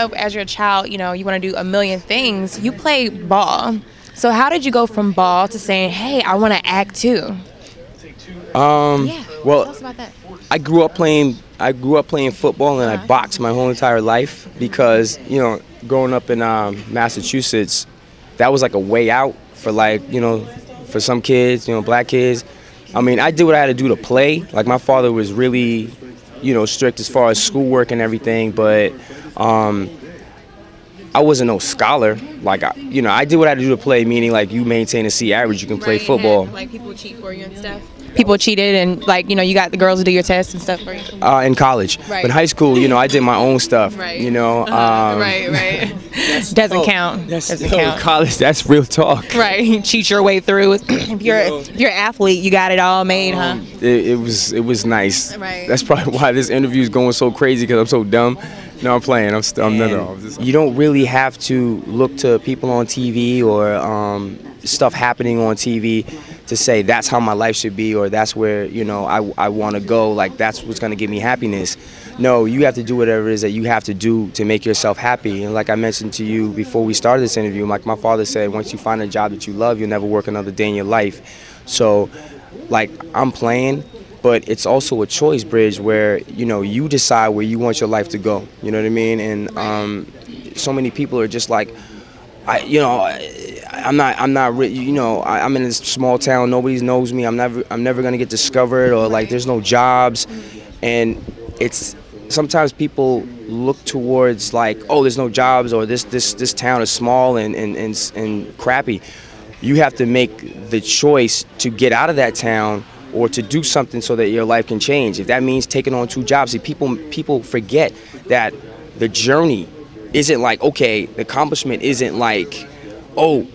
As you're a child, you know, you want to do a million things. You play ball. So how did you go from ball to saying, hey, I want to act too? Yeah, well, tell us about that. I grew up playing football, and I boxed my whole entire life because, you know, growing up in Massachusetts, that was like a way out for, like, you know, for some kids, you know, black kids. I mean, I did what I had to do to play. Like, my father was really, you know, strict as far as schoolwork and everything, but I wasn't no scholar. Like, you know, I did what I had to do to play, meaning, like, you maintain a C average, you can play football. Like, people cheat for you and stuff? People cheated and, like, you know, you got the girls to do your tests and stuff for you? In college. Right. But in high school, you know, I did my own stuff, you know. Right. Doesn't count. Doesn't count. College, that's real talk. Right. Cheat your way through. If you're an athlete, you got it all made, huh? It was nice. Right. That's probably why this interview is going so crazy, because I'm so dumb. No, I'm playing. You don't really have to look to people on TV or stuff happening on TV to say that's how my life should be, or that's where, you know, I want to go, like that's what's going to give me happiness. No, you have to do whatever it is that you have to do to make yourself happy. And like I mentioned to you before we started this interview, like my father said, once you find a job that you love, you'll never work another day in your life. So, like, I'm playing, but it's also a choice, Bridge, where, you know, you decide where you want your life to go. You know what I mean? And so many people are just like, I'm not, you know, I'm in this small town. Nobody knows me. I'm never gonna get discovered, or like there's no jobs, and it's sometimes people look towards like, oh, there's no jobs, or this town is small and crappy. You have to make the choice to get out of that town or to do something so that your life can change. If that means taking on 2 jobs, see, people forget that the journey isn't like, okay, the accomplishment isn't like, oh,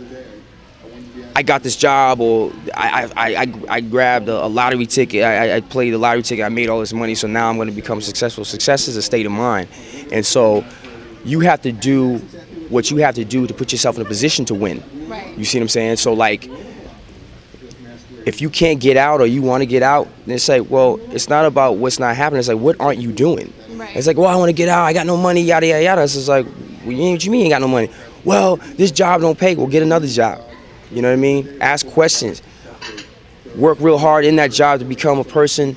I got this job, or I grabbed a lottery ticket, I played the lottery ticket, I made all this money, so now I'm going to become successful. Success is a state of mind. And so you have to do what you have to do to put yourself in a position to win. Right. You see what I'm saying? So, like, if you can't get out or you want to get out, then it's like, well, it's not about what's not happening. It's like, what aren't you doing? Right. It's like, well, I want to get out. I got no money, yada, yada, yada. It's just like, what you mean you ain't got no money? Well, this job don't pay. Well, get another job. You know what I mean? Ask questions. Work real hard in that job to become a person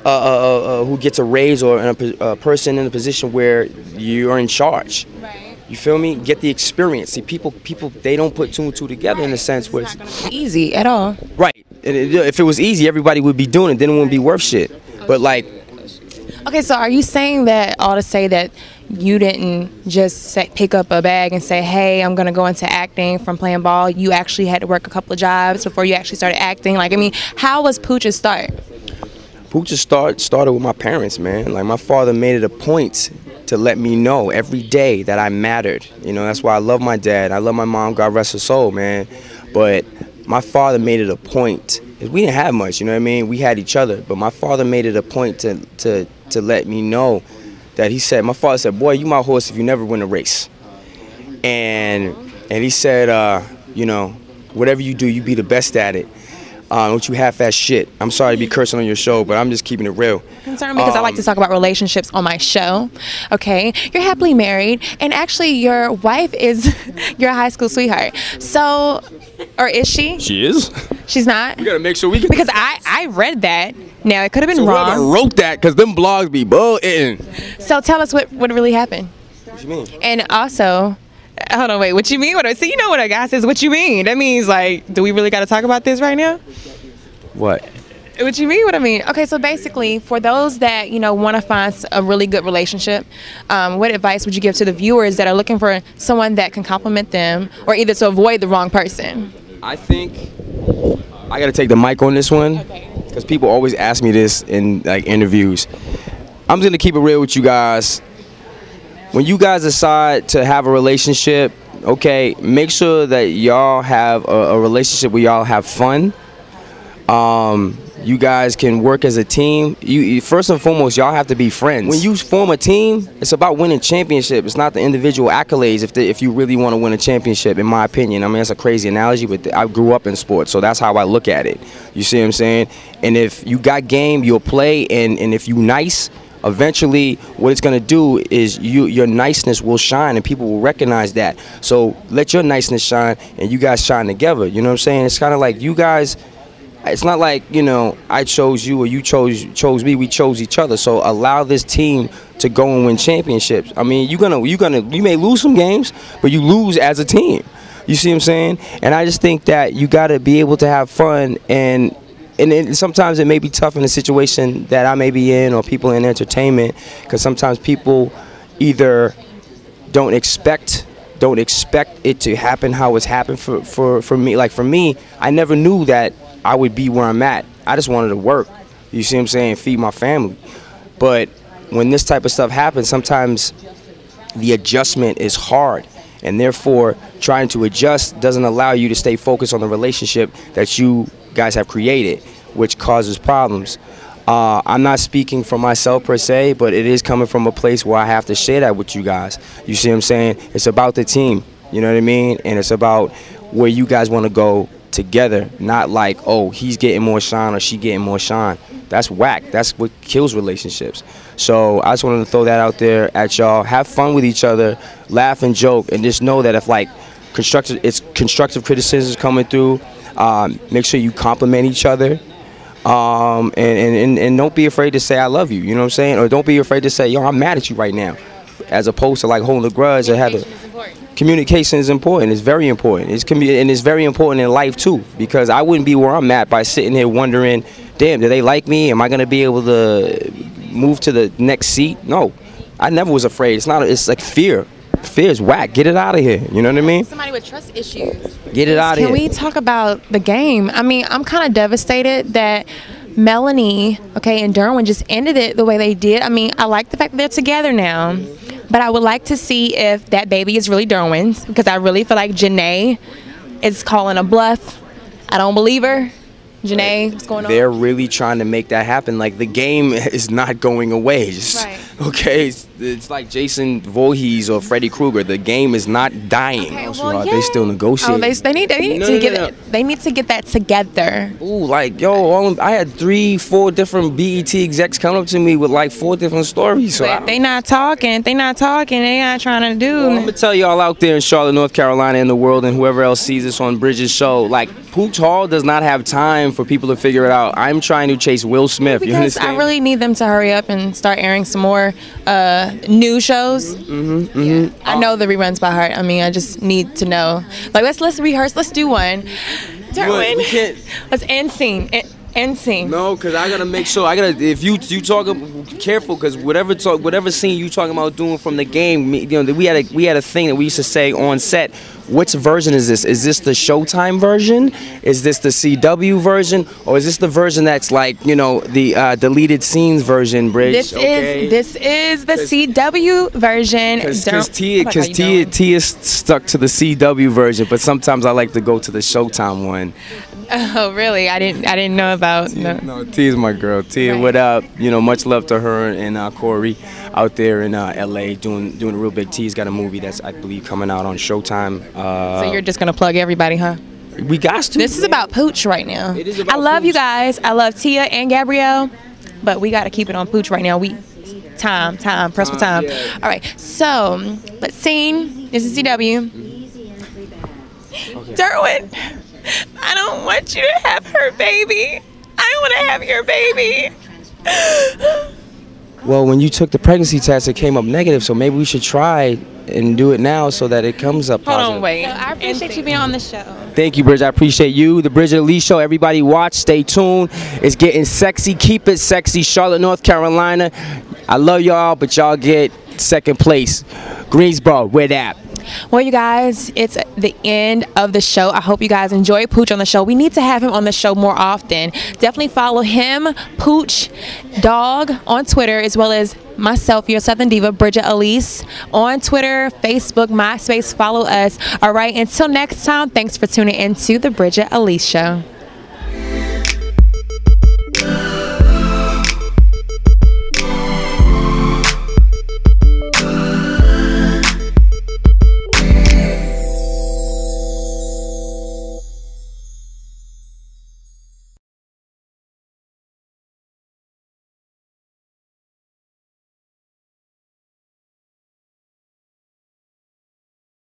who gets a raise, or a person in a position where you're in charge. Right. You feel me? Get the experience. See, people, they don't put 2 and 2 together, in a sense where it's not gonna be easy at all. Right. And if it was easy, everybody would be doing it. Then it wouldn't be worth shit. But like. Okay, so are you saying that all to say that you didn't just pick up a bag and say, hey, I'm gonna go into acting from playing ball? You actually had to work a couple of jobs before you actually started acting. Like, I mean, how was Pooch's start? Pooch's start started with my parents, man. Like, my father made it a point to let me know every day that I mattered. You know, that's why I love my dad. I love my mom, God rest her soul, man. But my father made it a point. We didn't have much, you know what I mean? We had each other. But my father made it a point to let me know that my father said, boy, you my horse if you never win a race. And he said, you know, whatever you do, you be the best at it. Don't you half-ass shit. I'm sorry to be cursing on your show, but I'm just keeping it real. Concerned because I like to talk about relationships on my show. Okay, you're happily married, and actually your wife is your high school sweetheart. So, or is she? She is. She's not. We gotta make sure we can. Because I read that. Now it could have been wrong. Whoever wrote that, because them blogs be bull-itting. So tell us what really happened. What you mean? And also. Hold on, wait, what you mean? So you know what a guy says, what you mean? That means, like, do we really got to talk about this right now? What? What you mean, what I mean? Okay, so basically, for those that, you know, want to find a really good relationship, what advice would you give to the viewers that are looking for someone that can compliment them, or either to avoid the wrong person? I think I got to take the mic on this one, because people always ask me this in, like, interviews. I'm just going to keep it real with you guys. When you guys decide to have a relationship, okay, make sure that y'all have a relationship where y'all have fun. You guys can work as a team. You first and foremost, y'all have to be friends. When you form a team, it's about winning championship. It's not the individual accolades if you really want to win a championship, in my opinion. I mean, that's a crazy analogy, but I grew up in sports, so that's how I look at it. You see what I'm saying? And if you got game, you'll play, and if you nice, eventually what it's going to do is your niceness will shine and people will recognize that. So let your niceness shine and you guys shine together. You know what I'm saying? It's kind of like you guys, it's not like, you know, I chose you or you chose me. We chose each other. So allow this team to go and win championships. I mean, you may lose some games, but you lose as a team. You see what I'm saying? And I just think that you got to be able to have fun, and sometimes it may be tough in a situation that I may be in or people in entertainment, because sometimes people either don't expect it to happen how it's happened for me. Like for me, I never knew that I would be where I'm at. I just wanted to work. You see what I'm saying? Feed my family. But when this type of stuff happens, sometimes the adjustment is hard, and therefore trying to adjust doesn't allow you to stay focused on the relationship that you guys have created, which causes problems. I'm not speaking for myself per se, but it is coming from a place where I have to share that with you guys. You see what I'm saying? It's about the team, you know what I mean? And it's about where you guys want to go together, not like, oh, he's getting more shine or she getting more shine. That's whack. That's what kills relationships. So I just wanted to throw that out there at y'all. Have fun with each other, laugh and joke, and just know that if like constructive criticism is coming through, make sure you compliment each other, and don't be afraid to say I love you. You know what I'm saying? Or don't be afraid to say, yo, I'm mad at you right now, as opposed to like holding a grudge or having. Communication is important. It's very important. And it's very important in life too, because I wouldn't be where I'm at by sitting here wondering, damn, do they like me? Am I gonna be able to move to the next seat? No, I never was afraid. It's like fear. Fear is whack. Get it out of here. You know what I mean? Somebody with trust issues. Get it out of here. Can we talk about the game? I mean, I'm kind of devastated that Melanie, and Derwin just ended it the way they did. I mean, I like the fact that they're together now, but I would like to see if that baby is really Derwin's, because I really feel like Janae is calling a bluff. I don't believe her. Janae, what's going on? They're really trying to make that happen. Like, the game is not going away. Right. Okay, it's like Jason Voorhees or Freddy Krueger. The game is not dying. Okay, well, They still negotiate. Oh, they need to get that together. Ooh, like, yo, I had 3-4 different BET execs come up to me with like 4 different stories. So if they not talking, they not trying to do. Well, I'm gonna tell y'all out there in Charlotte, North Carolina, in the world, and whoever else sees this on Bridgette's show, like, Pooch Hall does not have time for people to figure it out. I'm trying to chase Will Smith. Because you understand? I really need them to hurry up and start airing some more new shows. Yeah. I know the reruns by heart. I mean, I just need to know. Like, let's rehearse. Let's do one. Derwin, we can't. Let's end scene. End scene. No, because I gotta make sure. If you talking careful, because whatever scene you talking about doing from the game, you know, we had a thing that we used to say on set. Which version is this? Is this the Showtime version? Is this the CW version? Or is this the version that's like, you know, the deleted scenes version, Bridge? This is the CW version. Because Tia's stuck to the CW version, but sometimes I like to go to the Showtime one. Oh, really? I didn't know about. No, Tia's my girl. Tia, right. What up? You know, much love to her and Corey out there in LA doing a real big. Tia's got a movie that's, I believe, coming out on Showtime. So you're just gonna plug everybody, huh? We got to. This is about Pooch right now. It is about I love Pooch. you guys. I love Tia and Gabrielle, but we got to keep it on Pooch right now. Time, press for time. Yeah. All right. So let's sing. This is CW. Okay. Derwin, I don't want you to have her baby. I want to have your baby. Well, when you took the pregnancy test, it came up negative, so maybe we should try and do it now so that it comes up positive. Hold on, wait. So I appreciate you being on the show. Thank you, Bridget. I appreciate you. The Bridgette Alese Show. Everybody watch. Stay tuned. It's getting sexy. Keep it sexy. Charlotte, North Carolina. I love y'all, but y'all get second place. Greensboro, where that? Well, you guys, it's the end of the show. I hope you guys enjoy Pooch on the show. We need to have him on the show more often. Definitely follow him, Pooch Dog, on Twitter, as well as myself, your Southern Diva, Bridgette Alese, on Twitter, Facebook, MySpace. Follow us. All right, until next time, thanks for tuning in to the Bridgette Alese Show.